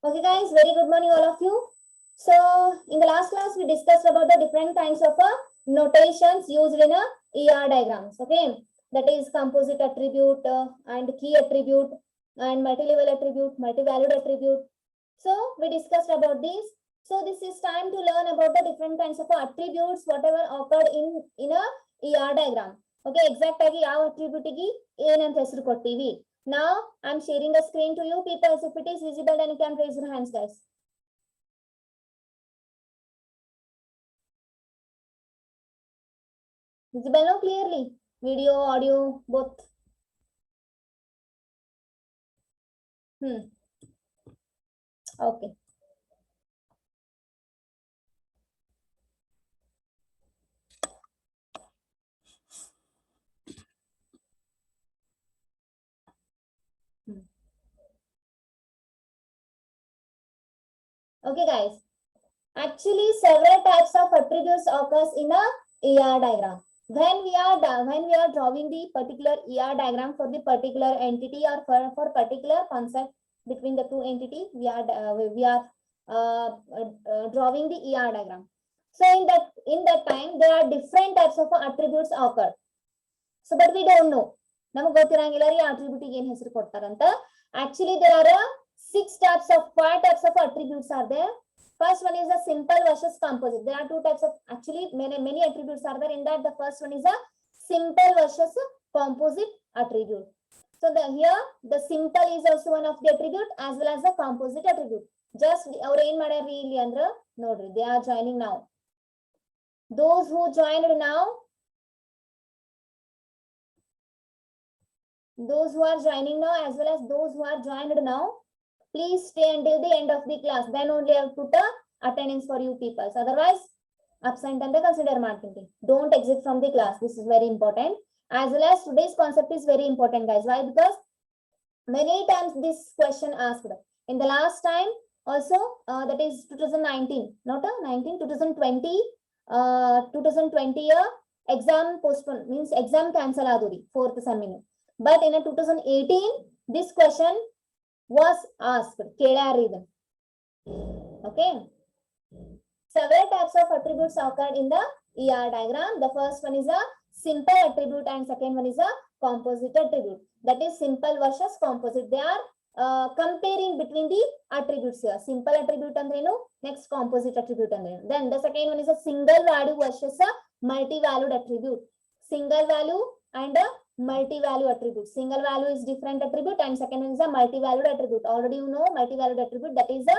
Okay, guys, very good morning, all of you. So, in the last class, we discussed about the different kinds of notations used in a ER diagrams. Okay, that is composite attribute and key attribute and multi-level attribute, multi-valued attribute. So, we discussed about these. So, this is time to learn about the different kinds of attributes, whatever occurred in a ER diagram. Okay, exact agi yav attribute gi ಏನಂತ ಹೆಸರು ಕೊಟ್ಟಿವಿ. Now I'm sharing the screen to you people. If it is visible, then you can raise your hands, guys. Visible now clearly? Video, audio, both. Okay. Okay, guys. Actually, several types of attributes occurs in a ER diagram. When we are drawing the particular ER diagram for the particular entity or for particular concept between the two entities, we are drawing the ER diagram. So in that time, there are different types of attributes occur. So, but we don't know. ನಮಗೆ ಗೊತ್ತಿರಂಗಿಲ್ಲ ರೀ attribute ಗೆ ಏನು ಹೆಸರು ಕೊಡ್ತಾರಂತ. Actually, there are five types of attributes are there. First one is a simple versus composite. There are two types of, actually many attributes are there. In that, the first one is a simple versus composite attribute. So here the simple is also one of the attribute as well as the composite attribute. Just our ಏನ್ ಮಾಡ್ಯಾರ್ರಿ ಇಲ್ಲಿ ಅಂದ್ರ ನೋಡ್ರಿ, they are joining now. Those who joined now, those who are joining now as well as those who are joined now, please stay until the end of the class. Then only I have put a attendance for you people. Otherwise, absent and consider marking. Don't exit from the class. This is very important. As well as today's concept is very important, guys. Why? Because many times this question asked. In the last time also, that is 2019, not 2020, 2020 year exam postponed, means exam cancel aduri, 4th seminar. But in a 2018, this question was asked. Okay. Several types of attributes occurred in the ER diagram. The first one is a simple attribute and second one is a composite attribute. That is simple versus composite. They are comparing between the attributes here. Simple attribute andrenu, next composite attribute andrenu. Then the second one is a single value versus a multi-valued attribute. Single value and a multi-value attribute. Single value is different attribute and second one is a multi-valued attribute. Already you know multi-valued attribute, that is a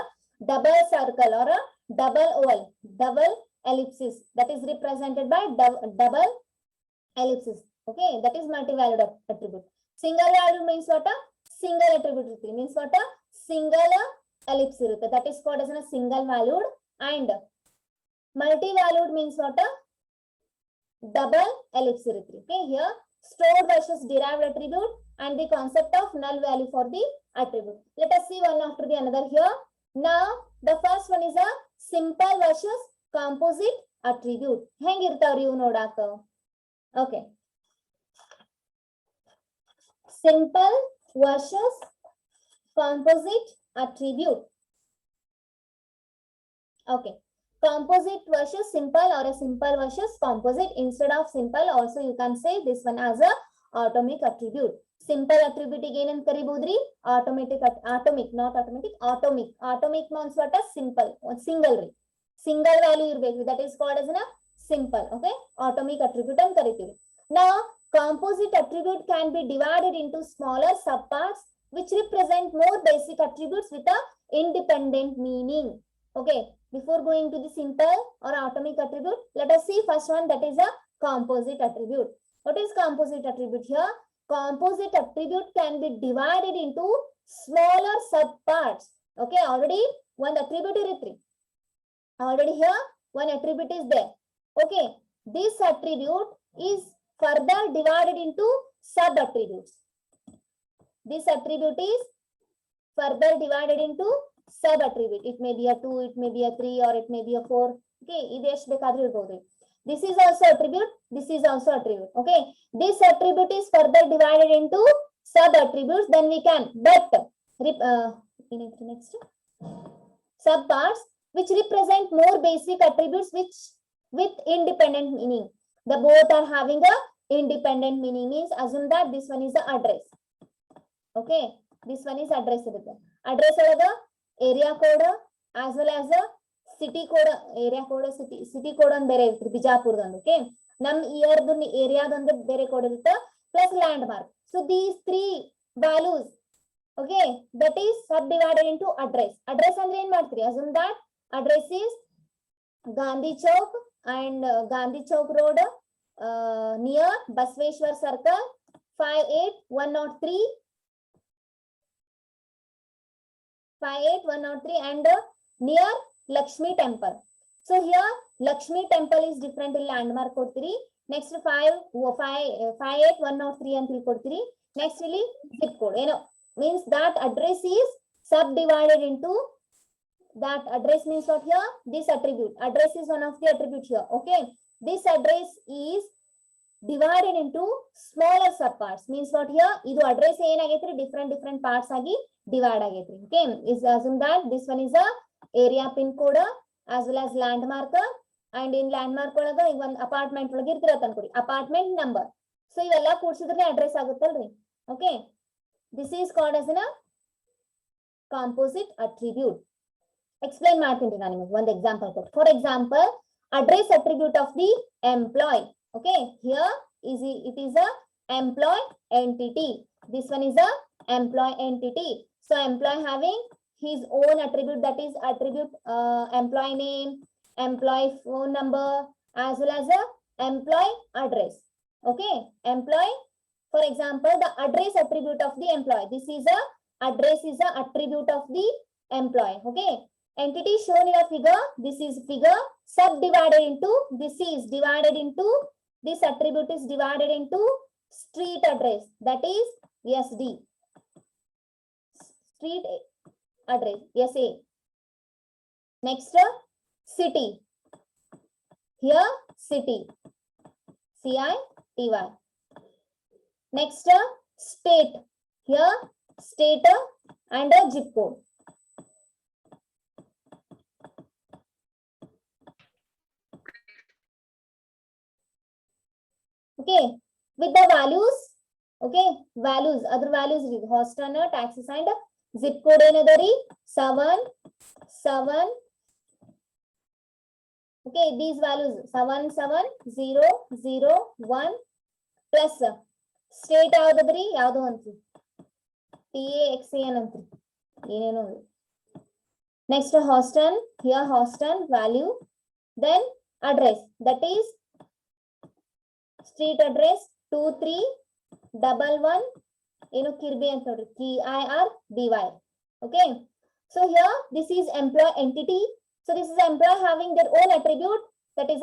double circle or a double oval, double ellipsis, that is represented by double ellipsis. Okay, that is multi-valued attribute. Single value means what? A single attribute means what? A single ellipse, that is called as a single valued, and multi-valued means what? A double ellipse. Okay, here stored versus derived attribute and the concept of null value for the attribute. Let us see one after the another here. Now, the first one is a simple versus composite attribute. Hengirtavri you nodaka. Okay. Simple versus composite attribute. Okay. Composite versus simple or a simple versus composite. Instead of simple, also you can say this one as a atomic attribute. Simple attribute again and karibudri, atomic, not automatic, atomic. Atomic means what? A simple, single value, that is called as a simple. Okay, atomic attribute and karitive. Now, composite attribute can be divided into smaller subparts which represent more basic attributes with a independent meaning. Okay, before going to the simple or atomic attribute, let us see first one, that is a composite attribute. What is composite attribute here? Composite attribute can be divided into smaller subparts. Okay, already one attribute is 3. Already here one attribute is there. Okay, this attribute is further divided into sub attributes. This attribute is further divided into sub attribute. It may be a 2, it may be a 3, or it may be a 4. Okay, this is also attribute, this is also attribute. Okay, this attribute is further divided into sub attributes, then we can, but next subparts which represent more basic attributes which with independent meaning. The both are having a independent meaning, means assume that this one is the address. Okay, this one is address irutte. Address olaga area code as well as a city code. Area code city code and bere irutte Bijapur dandu. Okay, nam year du area dandu bere code irutte plus landmark. So these three values, okay, that is subdivided into address. Address andre en martiri, assume that address is Gandhi Chowk and Gandhi Chowk Road near Basveshwar Circle 58103 and near Lakshmi Temple. So here Lakshmi Temple is different in landmark kodtiri. Next 58103 and 3 next really zip code. You know, means that address is subdivided into, that address means what here? This attribute. Address is one of the attribute here. Okay. This address is divided into smaller subparts. Means what here? Idu address different parts agi divide agaytri. Okay. Is assume that this one is a area pin code as well as landmark, and in landmark olaga one apartment olaga irtirat ankodi, apartment number. So ivella koodsidre address aguttalri. Okay. This is called as a composite attribute. Explain ಮಾಡ್ತೀನಿ ನಾನು ನಿಮಗೆ ಒಂದು example ಕೊಟ್ಟು. For example, address attribute of the employee. Okay, here it is a employee entity. This one is a employee entity. So employee having his own attribute, that is attribute employee name, employee phone number as well as a employee address. Okay, employee, for example, the address attribute of the employee. This is a address is a attribute of the employee. Okay. Entity shown in a figure, this is figure subdivided into, this is divided into, this attribute is divided into street address, that is SD. Street address, SA. Next, city. Here, city. CITY. Next, state. Here, state and a zip code. Okay, with the values, okay, values, other values, hostel, taxes and zip code another 7. Okay, these values 77001 plus state yavudu yavadu antri TAXAN antri eneno. Next hostel, here hostel value, then address, that is street address 2311 Kirby and KIRBY. Okay, so here this is employee entity. So this is employee having their own attribute, that is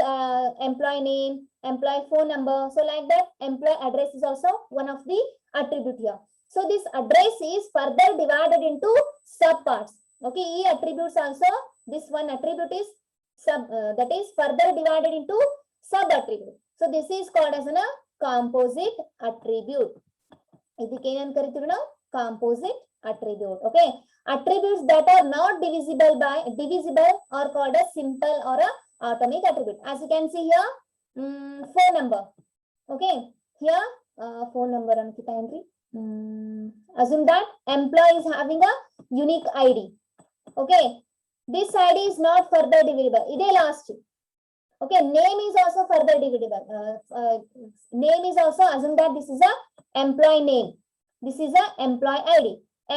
employee name, employee phone number. So like that, employee address is also one of the attribute here. So this address is further divided into subparts. Okay, e attributes also, this one attribute is that is further divided into sub attribute. So this is called as a composite attribute. ಇದಕ್ಕೆ ಏನಂತ ಕರಿತೀವಿ ನಾವು? Composite attribute. Okay, attributes that are not divisible are called as simple or a atomic attribute. As you can see here, phone number. Okay, here phone number ankita entry. Assume that employee is having a unique ID. Okay, this ID is not further divisible. Ide last. Okay, name is also further divisible. Name is also, assume that this is a employee name. This is a employee ID.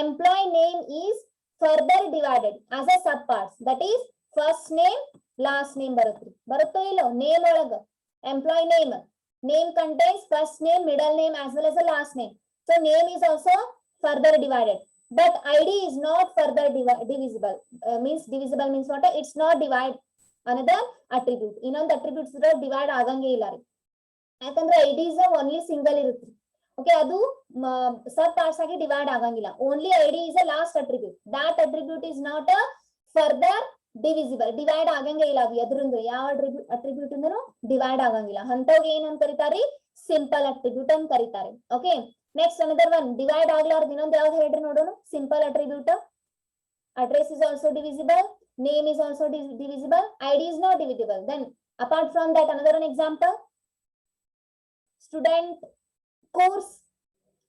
Employee name is further divided as a subparts. That is first name, last name barutto illo name olaga. Employee name. Name contains first name, middle name as well as a last name. So name is also further divided. But ID is not further divisible. Means divisible means what? It's not divide. Another attribute. Innondu attributes divide agange illa ರೀ. ಯಾಕಂದ್ರೆ ID is only single ಇರುತ್ತೆ. Okay, adu sub parts agi divide agangilla. Only ID is a last attribute. That attribute is not a further divisible. Divide agange illa adu edrundu yav attribute undano divide agangilla. Antavage ಏನು ಅಂತ ಕರೀತಾರೆ? Simple attribute ಅಂತ ಕರೀತಾರೆ. Okay, next another one, divide ಆಗ್ಲಾರ್ದು ಇನ್ನೊಂದು ಯಾವ್ದು ಹೇಳ್ರಿ ನೋಡೋಣ? Simple attribute. Address is also divisible. Name is also divisible. ID is not divisible. Then apart from that, another an example. Student course.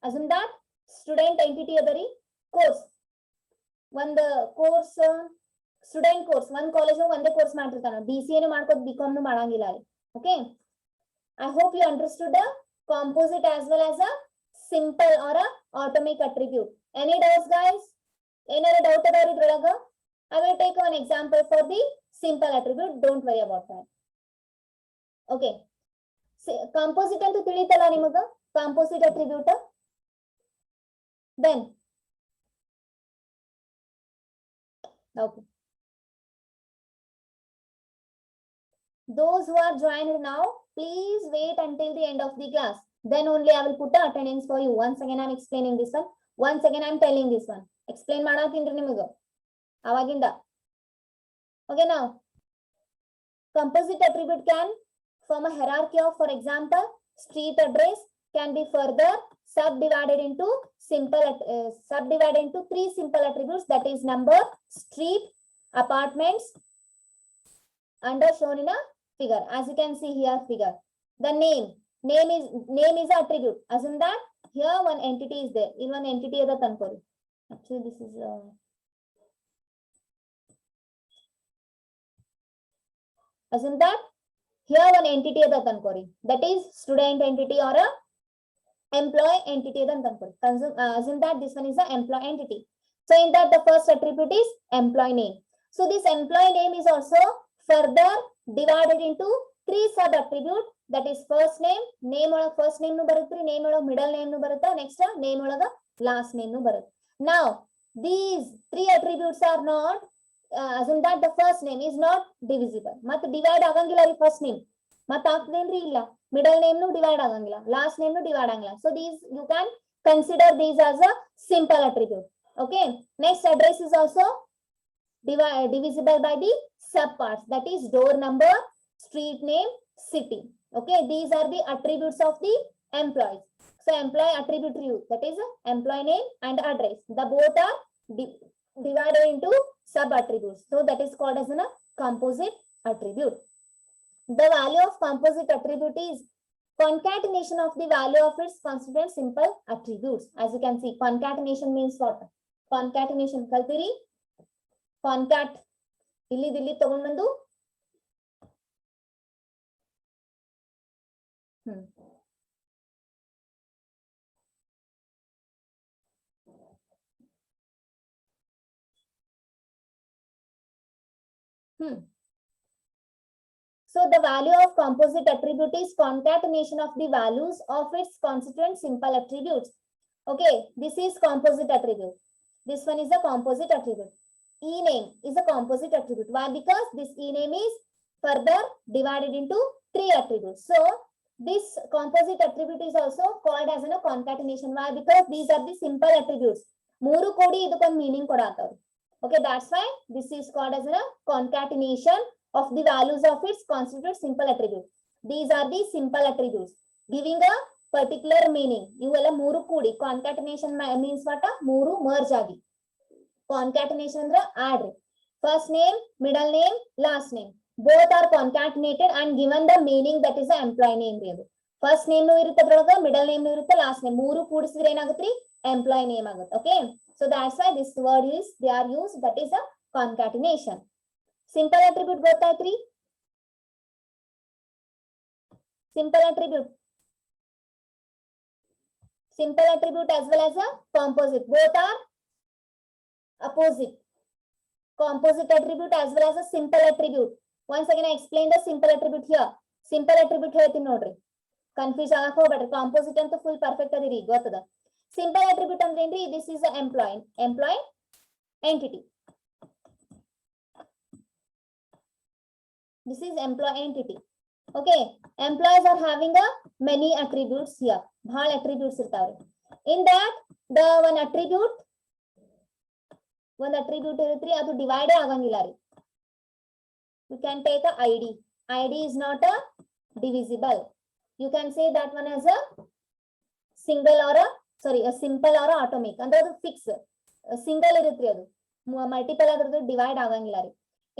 Assume that student entity adari course. One the course student course. One college one the course ಮಾಡಿರ್ತಾನ. BCA ನು ಮಾಡ್ಕೋದು BCom ನು ಮಾಡಂಗಿಲ್ಲ ಅಲ್ಲಿ. Okay. I hope you understood the composite as well as a simple or a atomic attribute. Any doubts, guys? Any doubt about it? I will take one example for the simple attribute. Don't worry about that. Okay. Composite antu ತಿಳಿತಲ್ಲ ನಿಮಗೆ composite attribute. Then okay. Those who are joined now, please wait until the end of the class. Then only I will put the attendance for you. Once again, I am explaining this one. Once again, I am telling this one. Explain ಮಾಡಾತೀನಿ ನಿಮಗೆ ಅವಾಗಿಂದ. Okay, now composite attribute can form a hierarchy of, for example, street address can be further subdivided into three simple attributes, that is number, street, apartments, under shown in a figure. As you can see here, figure. The name is attribute. Assume that here one entity is there. In one entity is the tankori. Actually, this is assume that here one entity is the tankori. That is student entity or a employee entity is the tankori. Assume that this one is the employee entity. So in that the first attribute is employee name. So this employee name is also further divided into three sub attributes, that is first name ಒಳಗ first name nu ಬರುತ್ತೆ, name ಒಳಗ middle name nu ಬರುತ್ತೆ, next name ಒಳಗ last name nu ಬರುತ್ತೆ. Now these three attributes are not assume that the first name is not divisible. ಮತ್ತೆ divide ಆಗಂಗಿಲ್ಲ ರೀ first name. ಮತ್ತೆ ಆಗ್ತದೇನ್ರಿ ಇಲ್ಲ, middle name nu divide ಆಗಂಗಿಲ್ಲ, last name nu divide ಆಗಂಗಿಲ್ಲ. So these you can consider these as a simple attribute. Okay, next address is also divisible by the subparts, that is door number, street name, city. Okay, these are the attributes of the employees. So employee attribute to you, that is employee name and address. The both are divided into sub attributes. So that is called as a composite attribute. The value of composite attribute is concatenation of the value of its constituent simple attributes. As you can see, concatenation means what? Concatenation kaltiri. Concat ಇಲ್ಲಿ ದಿಲ್ಲಿ ತಗೊಂಡ್ ಬಂದು So the value of composite attribute is concatenation of the values of its constituent simple attributes. Okay, this is composite attribute. This one is a composite attribute. E-name is a composite attribute. Why? Because this E-name is further divided into three attributes. So this composite attribute is also called as a concatenation. Why? Because these are the simple attributes. Mooru kodi idukon meaning kodataru. Okay, that's why this is called as a concatenation of the values of its constituent simple attribute. These are the simple attributes giving a particular meaning. Ivella mooru kodi. Concatenation means what? Mooru merge agi. Concatenation ಅಂದ್ರೆ add. First name, middle name, last name. Both are concatenated and given the meaning that is the employee name. First name nu irutte adrolaga, middle name nu irutte, last name. Mooru ಕೂಡಿಸಿದ್ರೆ ಏನಾಗುತ್ತೆ? Employee name ಆಗುತ್ತೆ. Okay. So that's why this word is they are used, that is a concatenation. Simple attribute ಗೊತ್ತಾಯ್ತ್ರಿ? Simple attribute. Simple attribute as well as a composite. Both are opposite. Composite attribute as well as a simple attribute. Once again I explain the simple attribute here. Simple attribute ಹೇಳ್ತೀನಿ ನೋಡ್ರಿ. Confuse ಆಗಕ ಹೋಗಬೇಡ್ರಿ. Composite ಅಂತ full perfect ಅದಿರಿ ಗೊತ್ತದ. Simple attribute ಅಂದ್ರೆ ಏನ್ರಿ? This is a employee entity. This is employee entity. Okay, employees are having a many attributes here. ಬಹಳ attributes ಇರ್ತಾವ್ರಿ. In that the one attribute ಇರುತ್ರಿ, ಅದು ಡಿವೈಡ್ ಆಗಂಗಿಲ್ಲ ರೀ. You can take a ID. ID is not a divisible. You can say that one as a single or a simple or a atomic. ಅಂದ್ರೆ ಅದು fix single ಇರುತ್ರಿ, ಅದು multiple ಆದ್ರದ್ದು divide ಆಗಂಗಿಲ್ಲ ರೀ.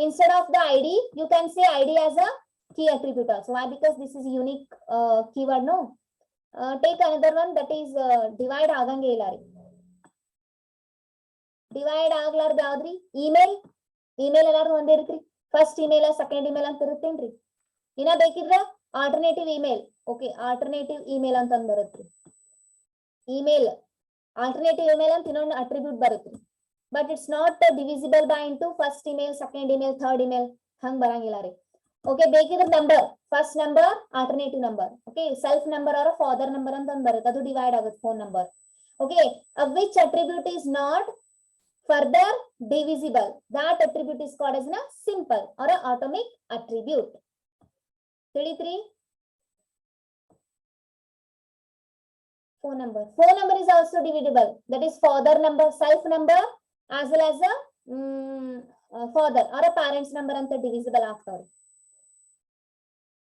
Instead of the id you can say id as a key attribute also. Why? Because this is unique keyword. No, take another one, that is divide ಆಗಂಗೆ ಇಲ್ಲ ರೀ. Divide ಆಗ್ಲಾರ್ದ ಯಾವ್ದ್ರಿ? Email. Email ಎಲ್ಲಾರು ಒಂದೇ ಇರುತ್ರಿ. ಫಸ್ಟ್ ಇಮೇಲ್ ಸೆಕೆಂಡ್ ಇಮೇಲ್ ಅಂತ ಇರುತ್ತೇನ್ರಿ? ಇನ್ನ ಬೇಕಿದ್ರ alternative email. Okay, alternative email ಅಂತ ಬರುತ್ತೆ. ಇಮೇಲ್ ಆಲ್ಟರ್ನೇಟಿವ್ ಇಮೇಲ್ ಅಂತ ಇನ್ನೊಂದು ಅಟ್ರಿಬ್ಯೂಟ್ ಬರುತ್ತೆ. But it's not divisible by into first email, second email, third email ಹಂಗ್ ಬರಂಗಿಲ್ಲ ರೀ. ಓಕೆ, ಬೇಕಿದ್ರೆ number, first number, alternative number. Okay, self number or father number ಅಂತ ಬರುತ್ತೆ, ಅದು ಡಿವೈಡ್ ಆಗುತ್ತೆ phone number. Okay, which attribute is not further divisible, that attribute is called as a simple or a atomic attribute. 33. Phone number. Phone number is also divisible, that is father number, self number as well as a father or a parents number anta divisible ಆಗ್ತಾವ್ರಿ.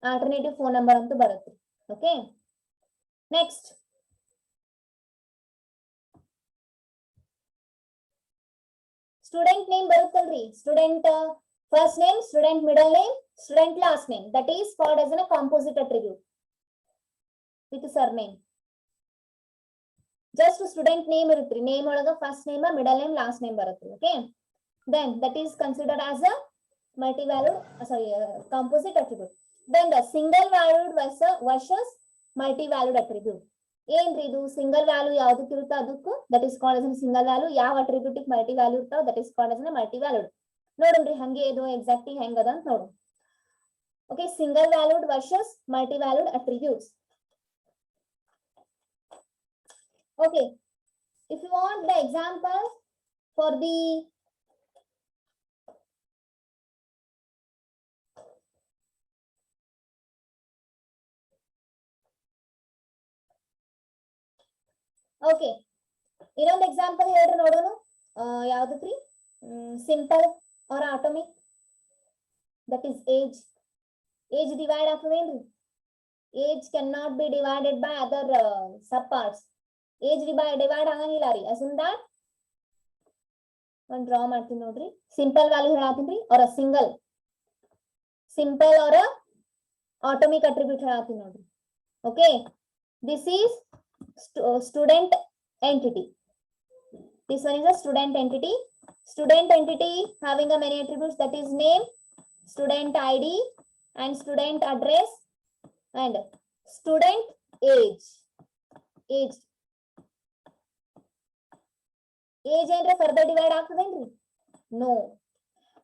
Alternative phone number ಅಂತ ಬರುತ್ತೆ. Okay, next. Student name ಬರುತ್ತಲ್ರಿ, student first name, student middle name, student last name, that is called as a composite attribute with surname. Just student name ಇರುತ್ರಿ, name ಒಳಗ first name, middle name, last name ಬರುತ್ತೆ. Okay, then that is considered as a multi-valued composite attribute. Then the single valued versus multi-valued attribute. ಏನ್ರಿ ಇದು? Single value ಯಾವ್ದಕ್ಕೆ ಇರುತ್ತೋ ಅದಕ್ಕೂ that is called as single value, ಯಾವ attribute multi value ಇರ್ತಾವ that is called as multi valued. ನೋಡ್ರಿ ಹಂಗೆ ಇದು ಎಕ್ಸಾಕ್ಟ್ಲಿ ಹೆಂಗದ ಅಂತ ನೋಡು. Okay, single valued versus multi valued attributes. Okay, if you want the example for the okay, ಇನ್ನೊಂದು example ಹೇಳ್ರಿ ನೋಡೋಣ. ಯಾವ್ದಕ್ರಿ? Simple or atomic, that is age. Age divide ಆಗ್ತದೇನ್ರಿ? Age can not be divided by other sub parts. Age divide ಆಗಂಗಿಲ್ಲ ರೀ. ಅಸನ್ that ಒಂದ್ draw ಮಾಡ್ತೀನಿ ನೋಡ್ರಿ. ಸಿಂಪಲ್ ವ್ಯಾಲ್ಯೂ ಹೇಳತ್ತೀನಿ or single, simple or atomic attribute ಹೇಳತ್ತೀನಿ ನೋಡ್ರಿ. Okay, this is student entity. This one is a student entity. Student entity having a many attributes, that is name, student id and student address and student age. Age ಅಂದ್ರೆ further divide ಆಗ್ತದೇನ್ರಿ? No.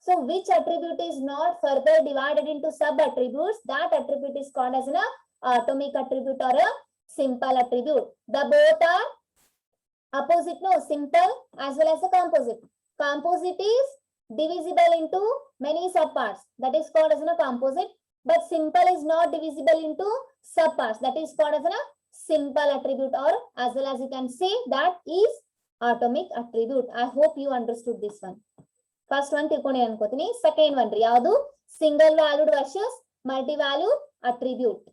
So which attribute is not further divided into sub attributes, that attribute is called as an atomic attribute or a simple attribute. The both are opposite. No, simple as well as the composite. Composite is divisible into many subparts, that is called as a composite, but simple is not divisible into subparts, that is called as a simple attribute, or as well as you can say that is atomic attribute. I hope you understood this one. First one ತಿಳ್ಕೊಂಡಿ ಅನ್ಕೋತೀನಿ. Second one ರೀ ಯಾವುದು? Single valued versus multi valued attribute.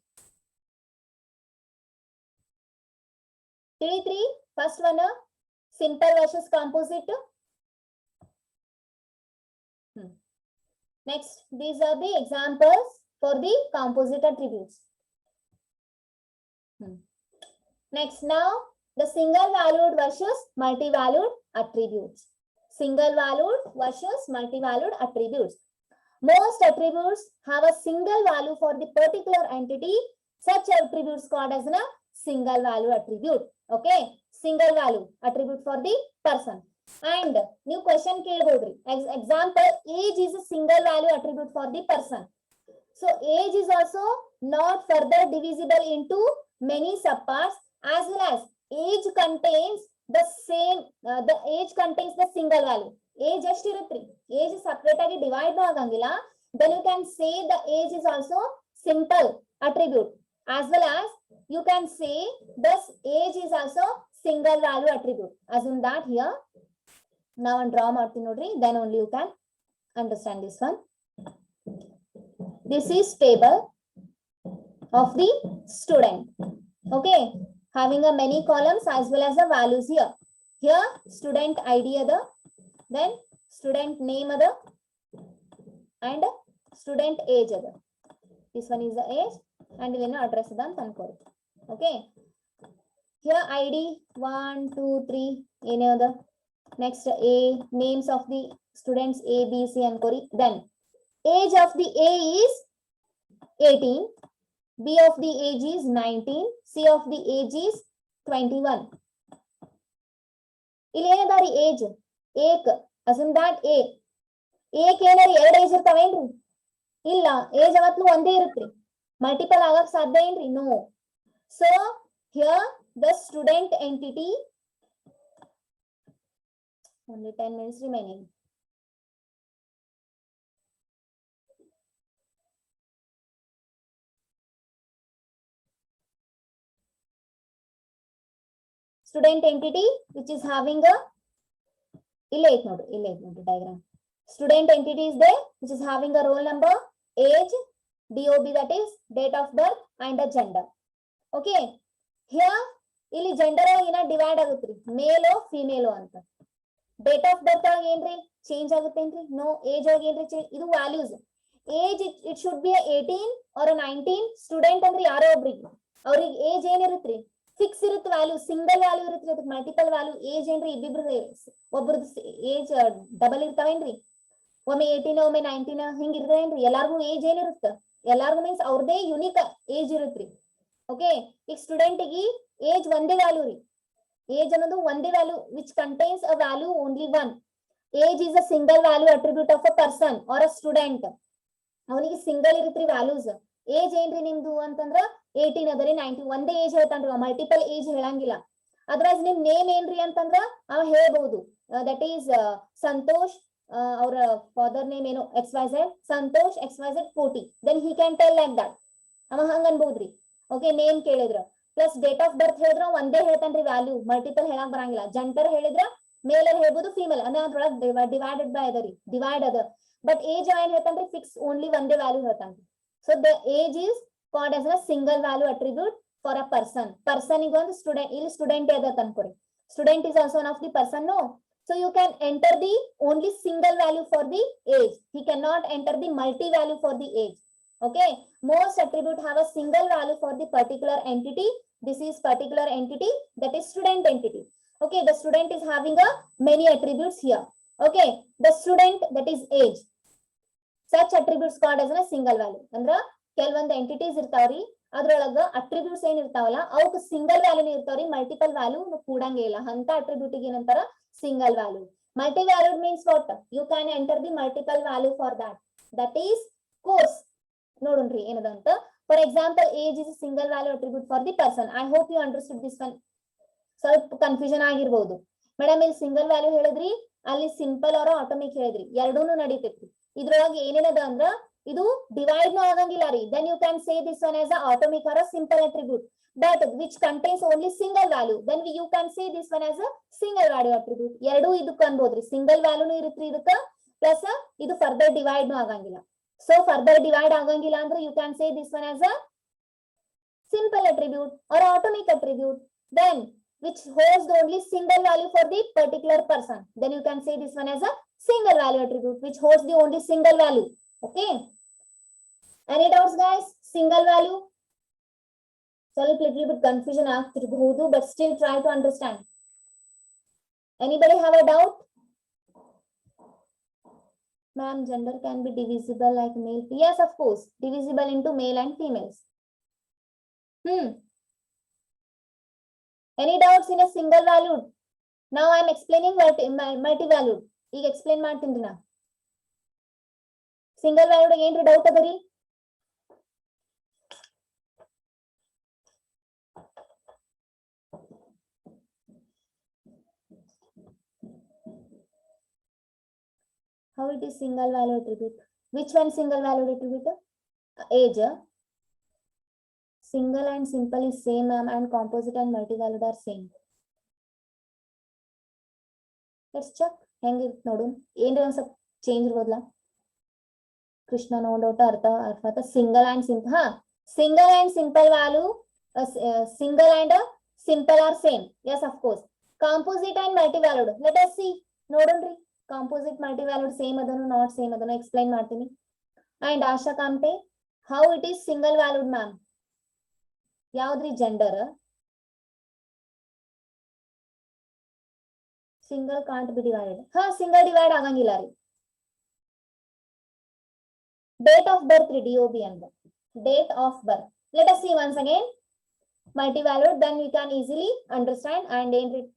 3. First one, simple versus composite. Next, these are the examples for the composite attributes. Next, now the single valued versus multi-valued attributes. Single valued versus multi-valued attributes. Most attributes have a single value for the particular entity. Such attributes called as a single value attribute. Okay, single value attribute for the person. And new question ಕೇಳಬಹುದ್ರಿ. Example, age is a single value attribute for the person. So age is also not further divisible into many subparts, as well as age contains the same, the age contains the single value. Age ಎಷ್ಟು ಇರುತ್ರಿ? Age separate ಆಗಿ divide ಆಗಂಗಿಲ್ಲ. Then you can say the age is also simple attribute, as well as you can say this age is also single value attribute. As in that here, now and draw ಮಾಡ್ತೀನಿ ನೋಡ್ರಿ, then only you can understand this one. This is table of the student. Okay, having a many columns as well as the values here. Here student ID other, then student name other, and student age ada. This one is the age and ilena address ada anta ankori. Okay, here id 1 2 3 ene ada. Next a names of the students a b c ankori. Then age of the a is 18, b of the age is 19, c of the age is 21. ಇಲ್ಲಿ ಏನಿದಾರಿ age Ek Assam that A ಏಕ್ ಏನಾರಿ ಎರಡು age ಇರ್ತಾವೇನ್ರಿ? ಇಲ್ಲ, age ಅವತ್ತು ಒಂದೇ ಇರುತ್ರಿ, multiple ಆಗಕ್ ಸಾಧ್ಯ ಏನ್ರಿ? No. So here the student entity, only 10 minutes remaining. Student entity which is having a ille note diagram. Student entity is there which is having a roll number, age, DOB that is date of birth and a gender. Okay, here ಇಲ್ಲಿ gender ಏನ divide ಆಗುತ್ತ್ರಿ, ಮೇಲ್ female ಅಂತ. Date of ಬರ್ತ್ ಒಳಗೆ ಏನ್ರಿ change ಆಗುತ್ತೇನ್ರಿ? No. Age ಒಳಗೆ ಏನ್ರಿ ಇದು values. Age it should be 18 or 19. Student ಅಂದ್ರೆ ಯಾರೋ ಒಬ್ರಿಗೆ ಅವ್ರಿಗೆ ಏಜ್ ಏನಿರುತ್ತ್ರಿ ಫಿಕ್ಸ್ ಇರುತ್ತೆ, ವ್ಯಾಲ್ಯೂ ಸಿಂಗಲ್ ವ್ಯಾಲ್ಯೂ ಇರುತ್ತೆ, ಅದಕ್ಕೆ ಮಲ್ಟಿಪಲ್ ವ್ಯಾಲ್ಯೂ. ಏಜ್ ಏನ್ರಿ ಇಬ್ಬಿಬ್ರು ಒಬ್ರದ್ದು ಏಜ್ ಡಬಲ್ ಇರ್ತಾವೇನ್ರಿ? ಒಮ್ಮೆ 18 ಒಮ್ಮೆ 19 ಹಿಂಗ ಇರ್ತವೇನ್ರಿ? ಎಲ್ಲಾರ್ಗು ಏಜ್ ಏನಿರುತ್ತೆ? ಎಲ್ಲಾರ್ಗು ಮೀನ್ಸ್ ಅವ್ರದೇ ಯುನಿಕ್ ಏಜ್ ಇರುತ್ತ್ರಿ. ಓಕೆ, ಈಗ ಸ್ಟೂಡೆಂಟ್ಗೆ ಏಜ್ ಒಂದೇ ವ್ಯಾಲ್ಯೂ ರೀ. ಏಜ್ ಅನ್ನೋದು ಒಂದೇ value which contains a value only one. Age is a single value attribute of a person or a student. ಅವನಿಗೆ ಸಿಂಗಲ್ ಇರುತ್ತ್ರಿ ವ್ಯಾಲ್ಯೂಸ್. ಏಜ್ ಏನ್ರಿ ನಿಮ್ದು ಅಂತಂದ್ರ 18 ಅದರಿ 19 ಒಂದೇ ಏಜ್ ಹೇಳ್ತಾನ್ರಿ, ಮಲ್ಟಿಪಲ್ ಏಜ್ ಹೇಳಂಗಿಲ್ಲ. ಅದ್ರಾಗ ನಿಮ್ ನೇಮ್ ಏನ್ರಿ ಅಂತಂದ್ರ ಅವ ಹೇಳ್ಬಹುದು, ದಟ್ ಈಸ್ ಸಂತೋಷ್, ಅವರ ಫಾದರ್ ನೇಮ್ ಏನು XYZ, Santosh XYZ 40. Then he can tell like that. ಅವ ಹಂಗ ಅನ್ಬಹುದ್ರಿ. ಓಕೆ, ನೇಮ್ ಕೇಳಿದ್ರ ಪ್ಲಸ್ ಡೇಟ್ ಆಫ್ ಬರ್ತ್ ಹೇಳಿದ್ರ ಒಂದೇ ಹೇಳ್ತಾನ್ರಿ ವ್ಯಾಲ್ಯೂ, ಮಲ್ಟಿಪಲ್ ಹೇಳಕ್ ಬರಂಗಿಲ್ಲ. ಜೆಂಡರ್ ಹೇಳಿದ್ರ ಮೇಲರ್ ಹೇಳ್ಬೋದು, ಫೀಮೇಲ್ ಅಂದ್ರೆ ಅದ್ರೊಳಗೆ ಡಿವೈಡೆಡ್ ಬೈ ಅದ ರೀ, ಡಿವೈಡ್ ಅದ. ಬಟ್ ಏಜ್ ಏನ್ ಹೇಳ್ತಾನ್ರಿ ಫಿಕ್ಸ್ ಓನ್ಲಿ ಒಂದೇ ವ್ಯಾಲ್ಯೂ ಹೇಳ್ತಾನ್ರಿ. So the age is called as a single value attribute for a person. Person is one student. ಇಲ್ಲಿ student ಅದ ಅನ್ಕೋರಿ. Student is also one of the person. No. So you can enter the only single value for the age. He cannot enter the multi value for the age. Okay. Most attribute have a single value for the particular entity. This is particular entity, that is student entity. Okay. The student is having a many attributes here. Okay. The student, that is age. Such attributes called as a single value. Andra ಕೆಲವೊಂದು entities ಇರ್ತಾವ್ರಿ, ಅದ್ರೊಳಗ attributes ಏನ್ ಇರ್ತಾವಲ್ಲ ಅವಕ್ಕೆ single value ಇರ್ತಾವ್ರಿ, multiple value ಕೂಡಂಗೇ ಇಲ್ಲ. ಅಂತ ಅಟ್ರಿಬ್ಯೂಟ್ ಏನಂತಾರ? Single value. Multi valued means what? You can enter the multiple value for that is course. ನೋಡ್ರಿ ಏನದ ಅಂತ. For example, age is single value attribute for the person. I hope you understood this one. ಸ್ವಲ್ಪ confusion ಆಗಿರ್ಬೋದು madam, ಇಲ್ಲಿ single value ಹೇಳಿದ್ರಿ, ಅಲ್ಲಿ simple or atomic ಹೇಳಿದ್ರಿ, ಎರಡೂನು ನಡೀತೈತಿ. ಇದ್ರೊಳಗೆ ಏನೇನದ ಅಂದ್ರ ಇದು ಡಿವೈಡ್ ನು ಆಗಂಗಿಲ್ಲ ರೀ. Then you can say this one as a atomic or a simple attribute but which contains only single value. Then you can say this one as a single value attribute. ಎರಡೂ ಇದಕ್ಕ ಅನ್ಬೋದ್ರಿ, single ವ್ಯಾಲ್ಯೂನು ಇರುತ್ರಿ ಇದಕ್ಕ, plus ಇದು further divide ನು ಆಗಂಗಿಲ್ಲ. So further divide ಆಗಂಗಿಲ್ಲ ಅಂದ್ರೆ you can say this one as a simple attribute or atomic attribute. Then which holds the only single value for the particular person, then you can say this one as a single value attribute which holds the only single value. Okay, any doubts guys? Single value ಸ್ವಲ್ಪ little bit confusion ಆಗ್ತಿರಬಹುದು, but still try to understand. Anybody have a doubt? Ma'am, gender can be divisible like male. Yes, of course, divisible into male and females. Any doubts in a single valued? Now I am explaining multi-valued. ಈಗ explain ಮಾಡ್ತೀನಿ ನಾ. Single valued ಏನ್ರಿ doubt ಅದರಿ? How it is single value attribute? Which one single value attribute? Age. Single and simple is same, and composite and multi-valued are same. Let's check. ಹೆಂಗಿರುತ್ತೆ ನೋಡು. ಏನ್ರಿ ಒಂದ್ ಸ್ವಲ್ಪ ಚೇಂಜ್ ಇರ್ಬೋದಲ್ಲ? ಕೃಷ್ಣ ನೋ ಡೌಟ್ ಅರ್ಥ single and simple. Single and simple value, single and simple are same. Yes of course. Composite and multi valued, let us see. ನೋಡೋಣ್ರಿ composite multi valued same ಅದನ್ನು not same ಅದನ್ನು ಎಕ್ಸ್ಪ್ಲೈನ್ ಮಾಡ್ತೀನಿ. And Asha Kamte, how it is single valued, ma'am? Yaudri gender? Single can't be divided. Ha, single divide agangilla ರೀ. Date of birth DOB and date of birth. Let us see once again. Multi-valued, then we can easily understand and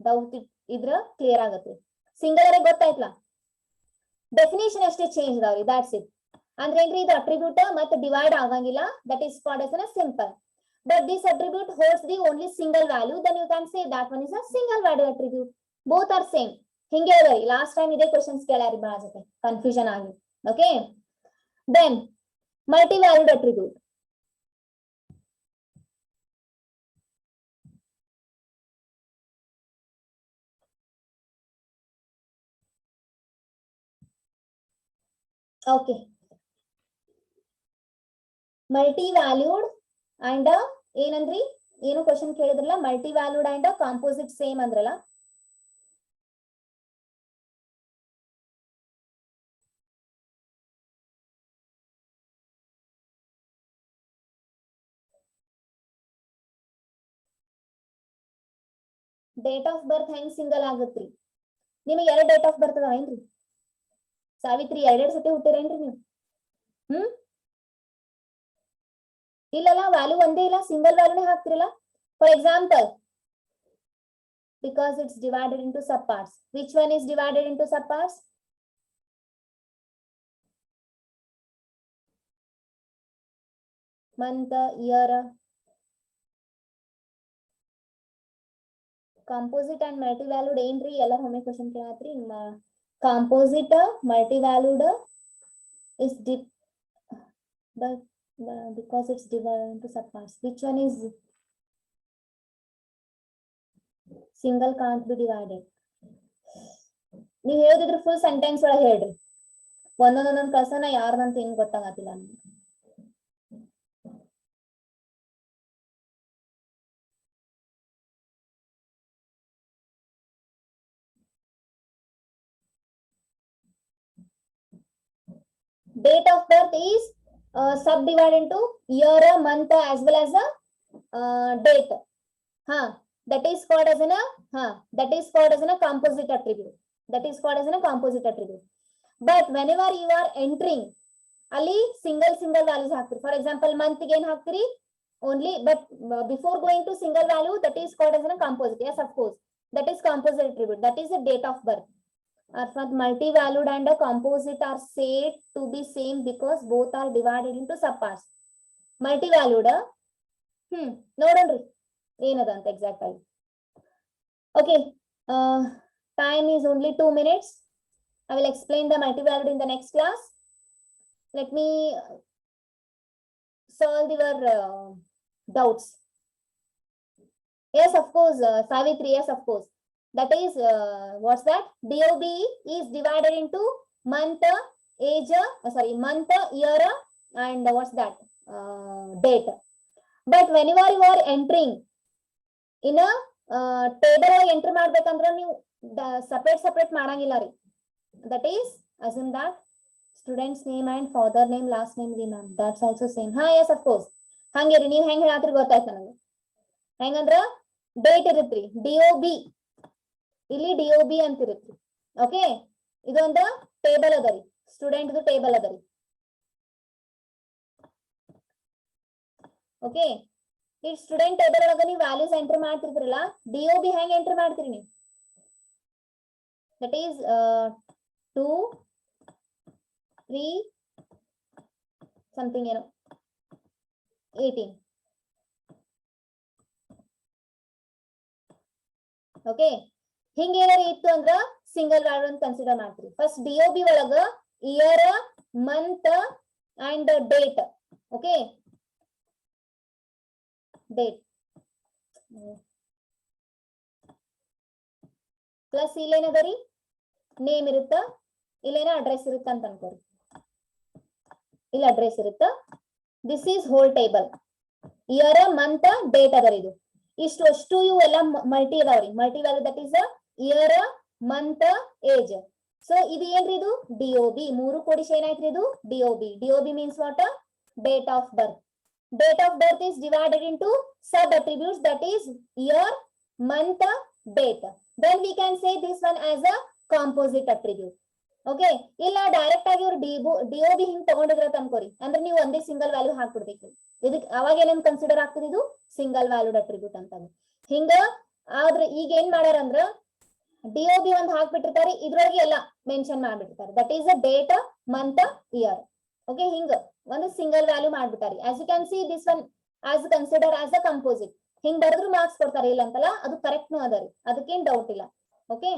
doubt idra clear agate. Single are gottaitla. Definition ashte change davri. That's it. Andre entry the attribute matte divide agangilla. That is called as a simple. But this attribute holds the only single value. Then you can say that one is a single value attribute. Both are same. Hinge vari. Last time ide questions kelari baajate. Confusion agi. Okay. Then multi-valued attribute. Okay. Multi-valued and ಏನಂದ್ರಿ ಏನು question ಕೇಳಿದ್ರಲ್ಲ multi-valued and composite same ಅಂದ್ರಲ್ಲ date of ಬರ್ತ್ ಹೆಂಗ್ single ಆಗತ್ರಿ ನಿಮಗೆ ಎರಡು date of ಬರ್ತ್ ಅದಾವೇನ್ರಿ ಸಾವಿತ್ರಿ ಎರಡೆರಡು ಸತಿ ಹುಟ್ಟಿರೇನ್ರಿ ನೀವು ಇಲ್ಲಲ್ಲ ವ್ಯಾಲ್ಯೂ ಒಂದೇ ಇಲ್ಲ ಸಿಂಗಲ್ ವ್ಯಾಲ್ಯೂನೇ ಹಾಕ್ತಿರಲ್ಲ for example because it's divided into subparts. Which one is divided into subparts? Month, year. Composite and multi-valued ಏನ್ರಿ ಎಲ್ಲ ಒಮ್ಮೆ question ಕೇಳತ್ರಿ composite multi-valued is because it's divided into subparts. Which one is single can't be divided? ನೀವು ಹೇಳಿದ್ರೆ full sentence ಒಳಗೆ ಹೇಳ್ರಿ ಒಂದೊಂದೊಂದೊಂದು ಕಸನ ಯಾರ್ದಂತ ಏನ್ ಗೊತ್ತಾಗತ್ತಿಲ್ಲ ನಮ್ಗೆ date of birth is subdivided into year, month as well as a date. That is called as a composite attribute. That is called as a composite attribute. But whenever you are entering, ali single values haktiri. For example, month again haktiri only, but before going to single value, that is called as a composite. Yes, of course, that is composite attribute. That is the date of birth. Arthat multi-valued and a composite are said to be same because both are divided into subparts. Multi-valued, ನೋಡೋಣ್ರಿ ಏನದಂತ exact ಆಗಿ. Okay, time is only 2 minutes. I will explain the multi-valued in the next class. Let me solve your doubts. Yes, of course, Savitri, yes, of course. That is, what's that? DOB is divided into month, age, month, year, and what's that? Date. But whenever you are entering in a table, enter ಮಾಡ್ಬೇಕಂದ್ರೆ ನೀವು separate ಮಾಡಂಗಿಲ್ಲ ರೀ. That is, assume that student's name and father name, last name the ma'am. That's also same. Yes, of course. ಹಂಗೆ ರೀ ನೀವು ಹೆಂಗ್ ಹೇಳಾತ್ರಿ ಗೊತ್ತಾಯ್ತು ನನಗೆ. ಹೆಂಗಂದ್ರ ಡೇಟ್ ಇರುತ್ರಿ DOB. ಇಲ್ಲಿ DOB ಅಂತ ಇರುತ್ತೆ. ಓಕೆ, ಇದೊಂದು ಟೇಬಲ್ ಅದ ರೀ, ಸ್ಟೂಡೆಂಟ್ ಟೇಬಲ್ ಅದ ರೀ. ಓಕೆ, ಈ ಸ್ಟೂಡೆಂಟ್ ಟೇಬಲ್ ಒಳಗ ನೀವು ವ್ಯಾಲ್ಯೂಸ್ ಎಂಟರ್ ಮಾಡ್ತಿರ್ತೀರಲ್ಲ, DOB ಹೆಂಗ್ ಎಂಟರ್ ಮಾಡ್ತೀರಿ ನೀವು? ದಟ್ ಈಸ್ 2 3 ಸಮಥಿಂಗ್ ಏನೋ 18. ಓಕೆ, ಹಿಂಗೇನಾರ ಇತ್ತು ಅಂದ್ರ ಸಿಂಗಲ್ ವ್ಯಾಲ್ಯೂ ಅಂತ ಕನ್ಸಿಡರ್ ಮಾಡ್ತೀರಿ. ಫಸ್ಟ್ DOB ಒಳಗ year, month and date. Okay, date plus ಇಲ್ಲೇನದ ರೀ ನೇಮ್ ಇರುತ್ತ, ಇಲ್ಲೇನ ಅಡ್ರೆಸ್ ಇರುತ್ತ ಅಂತ ಅನ್ಕೋರಿ. ಇಲ್ಲಿ ಅಡ್ರೆಸ್ ಇರುತ್ತ. This is whole table. Year, month, date ಅದ ಇದು. ಇಷ್ಟು ಅಷ್ಟು ಇವು ಎಲ್ಲ ಮಲ್ಟಿ ಅದಾವ್ರಿ. Multi value that is year, month, age. So ಇದು ಏನ್ರಿ ಇದು ಡಿಒಬಿ, 3 ಕೂಡಿಸಿ ಏನಾಯ್ತ್ರಿ ಇದು DOB. DOB means what? Date of birth. Date of birth is divided into sub attributes, that is year, month, date. Then we can say this one as a composite attribute. Okay, ಇಲ್ಲ direct ಆಗಿ ಇವ್ರು ಡಿಒಬಿ ಹಿಂಗ್ ತಗೊಂಡಿದ್ರ ಅನ್ಕೋರಿ, ಅಂದ್ರೆ ನೀವು ಒಂದೇ single value ಹಾಕ್ಬಿಡ್ಬೇಕು. ಇದಕ್ ಅವಾಗ ಏನೇನ್ ಕನ್ಸಿಡರ್ ಆಗ್ತದೆ, ಇದು ಸಿಂಗಲ್ ವ್ಯಾಲ್ಯೂಡ್ ಅಟ್ರಿಬ್ಯೂಟ್ ಅಂತ ಹಿಂಗ. ಆದ್ರೆ ಈಗ ಏನ್ ಮಾಡ್ಯಾರ ಅಂದ್ರ ಡಿಒಬಿ ಒಂದ್ ಹಾಕ್ಬಿಟ್ಟಿರ್ತಾರೆ, ಇದ್ರೊಳಗೆ ಎಲ್ಲ ಮೆನ್ಷನ್ ಮಾಡ್ಬಿಟ್ಟಿರ್ತಾರೆ, that is a date, month, year. Okay, ಹಿಂಗ ಒಂದು ಸಿಂಗಲ್ ವ್ಯಾಲ್ಯೂ ಮಾಡ್ಬಿಟ್ಟಾರಿ. As you can see this one as consider as a composite. ಹಿಂಗ್ ಬರೆದ್ರು ಮಾರ್ಕ್ಸ್ ಕೊಡ್ತಾರೆ, ಇಲ್ಲ ಅಂತಲ್ಲ, ಅದು ಕರೆಕ್ಟ್ ನು ಅದ ರೀ, ಅದಕ್ಕೇನ್ ಡೌಟ್ ಇಲ್ಲ. ಓಕೆ,